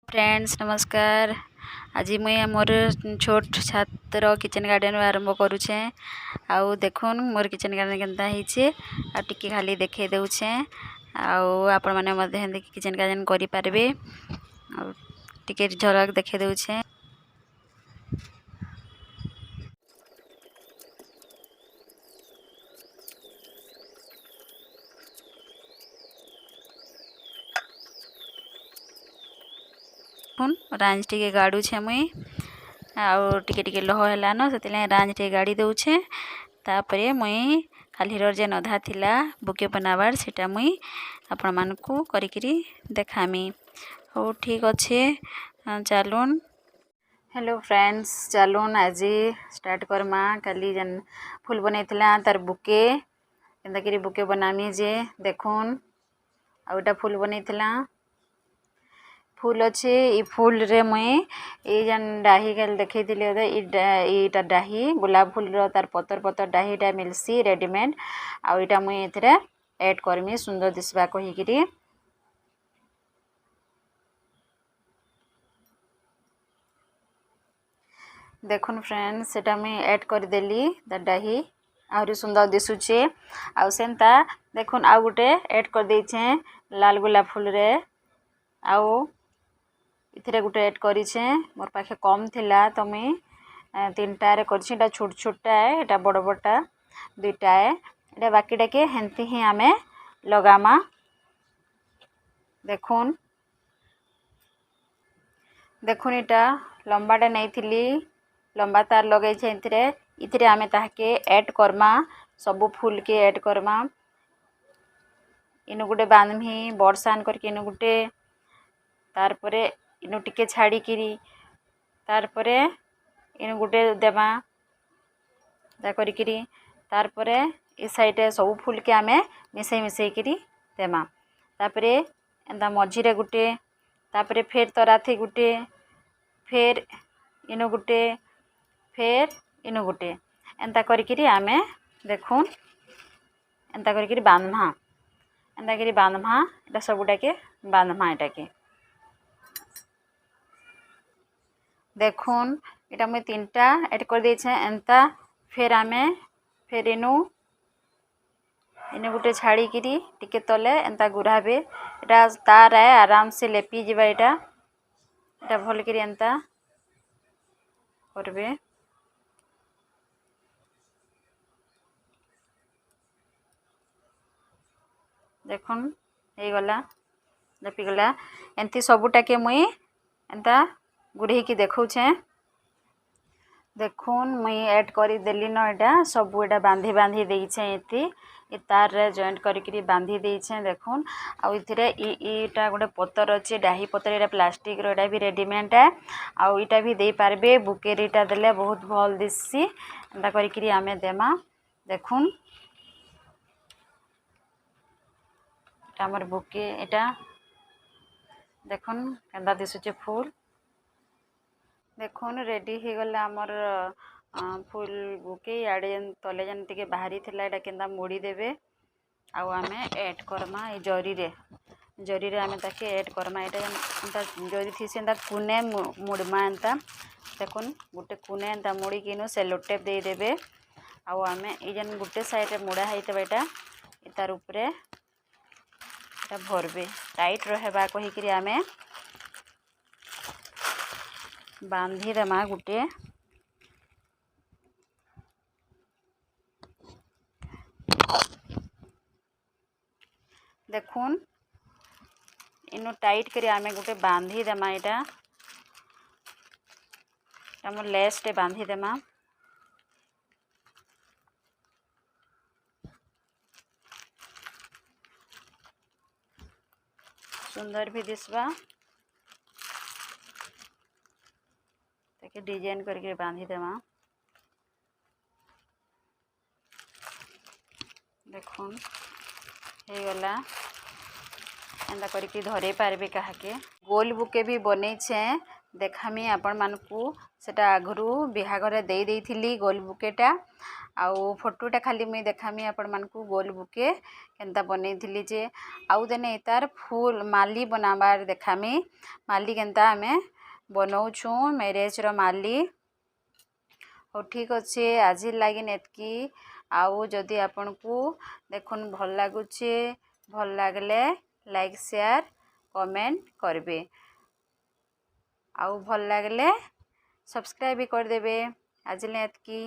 Friends नमस्कार। आज मुई मोर छोट छात्र किचन गार्डन आरंभ करुचे। आउ देखुन मोर किचन गार्डन केनता हिचे आ टिके खाली देखे देउछे। आउ आपण माने मध्ये हेंदे किचन गार्डन करि पारबे। आ टिके झलक देखे देउछे। रांझ टिके गाड़ू छे मुई आउ टिके टिके लह हैला न सेतिले रांझ टिके गाड़ी देउछे। तापरे मुई खालीर जे नधा थिला बुके बनाबार सेटा मुई आपण मानकू करिकरी देखामी। हो ठीक अच्छे चलून। हेलो फ्रेंड्स चलून आज स्टार्ट करमा। काली जन फूल बनैथिला तार बुके केनता करी बुके बनामी जे देखुन। आउटा फूल बनैथिला फूल अच्छे ई फूल रे मुई ई जन डाही गल देखै दिले इटा डाही गुलाब फूल रो तार पतर पतर डाहीटा मिलसी रेडीमेड। आउ इटा मुई एथरे ऐड करमी सुंदर दिसबा कहिकरी। देखुन फ्रेंड्स सेटा मुई ऐड कर देली ता डाही आउरी सुंदर दिसुचे। आउ सेंता देखुन आउ गुटे ऐड कर देइछे लाल गुलाब फूल रे। आउ इथरे गुटे ऐड करिछे मोर पाखे कम थिला तो मुई तीनटा रे करछि। एटा छोट छोटटा है एटा बड़ बड़टा दुईटा है। एटा बाकीटा के हेंती ही आमे लगामा। देखुन देखुन एटा लंबाटा नैथिली लंबा तार लगै छे इथरे। इथरे आमे ताहाके ऐड करमा सबु फूल के ऐड करमा। इनु गुटे बांधमी बरसान करके इनु गुटे तार परे इनु टिके छाड़ी किरी तार परे इनु गुटे देमा दा करी किरी तार परे इस साइड सब फूल के आमे मिसई मिसई किरी देमा। तापरे एंदा मझी रे गुटे तापरे फेर तराथी गुटे फेर इनु गुटे फेर इनु गुटे एंता करी किरी आमे देखुन एंता करी किरी बांधमा। एंता करी बांधमा एटा सबुटा के बांधमा। एटा के देखुन एटा मुई तीनटा ऐड कर देछे एंता फेर आमे फेर इनु गुटे छाड़ी किरी टिके तले एंता गुराबे। एटा तार है आराम से लेपी जिबा। एटा भल किरी एंता करबे। देखुन हे गला लेपी गला एंती सबुटा के मुई एंता गुड़े की देखौछे। देखुन मुई ऐड करी देली न एटा सबु एटा बांधी बांधी देइछे। एती ए तार रे जॉइंट करी किरी बांधी देइछे। देखुन आउ इथिरे इटा गोटे पत्तर अछि डाही पत्तर एटा प्लास्टिक रो एटा भी रेडीमेड है। आउ इटा भी दे पारबे बुके रेटा देले बहुत भल दिससी एंता करी किरी आमे देमा। देखुन एटा हमर बुके एटा देखुन केंदा दिसुचे फूल। देखुन रेडी हो गला हमर फूल बुके। याडे तले जन टिके बाहरी थिला एटा केंदा मोड़ी देबे। आउ आमे ऐड करमा ए जरी रे आमे ताके ऐड करमा। एटा एंता जरी थिसे एंता कुने मुड़मा एंता देखुन गुटे कुने एंता मुड़ी किनु सेलो टेप दे देबे। आउ आमे ए जन गुटे साइड रे मुड़ा हैतबे एटा तार ऊपरे एटा भरबे टाइट रहेबा कहि किरी आमे बांधी देमा गुटे। देखुन इनु टाइट करी आमे गुटे बांधी देमा। एटा हमर लेस टे बांधी देमा। सुंदर भी दिसबा ताके डिजाइन करके बांधी देमा। देखुन हे गला एंता करके धरे पारबे काहाके। गोल बुके भी बनै छे देखामी आपण मानकू सेटा आगरू बिहाघरे दे देइथिली गोल बुकेटा आउ फोटोटा खाली मुई देखामी आपण मानकू गोल बुके केनता बनेइथिली जे आउ देने तार फूल माली बनाबार देखामी माली केनता हमें बनौछु मैरेज रो माली हो ठीक अच्छे आज लागिन एतकी आउ जदि आपनकू देखुन भल लागुचे भल लागले लाइक शेयर कमेंट करबे आउ भल लागले सब्सक्राइब भी कर देबे आज एतकी।